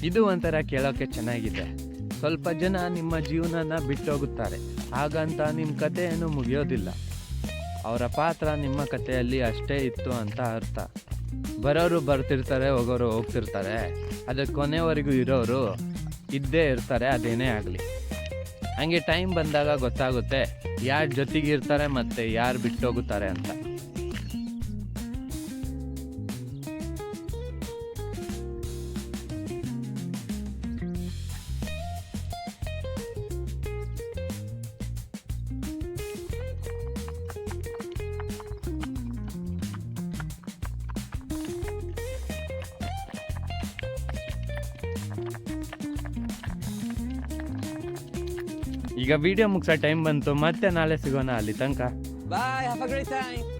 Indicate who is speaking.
Speaker 1: ಇದು ಒಂಥರ ಕೇಳೋಕ್ಕೆ ಚೆನ್ನಾಗಿದೆ. ಸ್ವಲ್ಪ ಜನ ನಿಮ್ಮ ಜೀವನನ ಬಿಟ್ಟೋಗುತ್ತಾರೆ, ಹಾಗಂತ ನಿಮ್ಮ ಕತೆ ಏನು ಮುಗಿಯೋದಿಲ್ಲ. ಅವರ ಪಾತ್ರ ನಿಮ್ಮ ಕಥೆಯಲ್ಲಿ ಅಷ್ಟೇ ಇತ್ತು ಅಂತ ಅರ್ಥ. ಬರೋರು ಬರ್ತಿರ್ತಾರೆ, ಹೋಗೋರು ಹೋಗ್ತಿರ್ತಾರೆ, ಅದಕ್ಕೆ ಕೊನೆವರೆಗೂ ಇರೋರು ಇದ್ದೇ ಇರ್ತಾರೆ, ಅದೇನೇ ಆಗಲಿ. ಹಂಗೆ ಟೈಮ್ ಬಂದಾಗ ಗೊತ್ತಾಗುತ್ತೆ ಯಾರು ಜೊತೆಗಿರ್ತಾರೆ ಮತ್ತು ಯಾರು ಬಿಟ್ಟೋಗುತ್ತಾರೆ ಅಂತ. ಈಗ ವಿಡಿಯೋ ಮುಗಿಸೋ ಟೈಮ್ ಬಂತು, ಮತ್ತೆ ನಾಳೆ ಸಿಗೋಣ. ಅಲ್ಲಿ ತನಕ
Speaker 2: Bye, have a great time.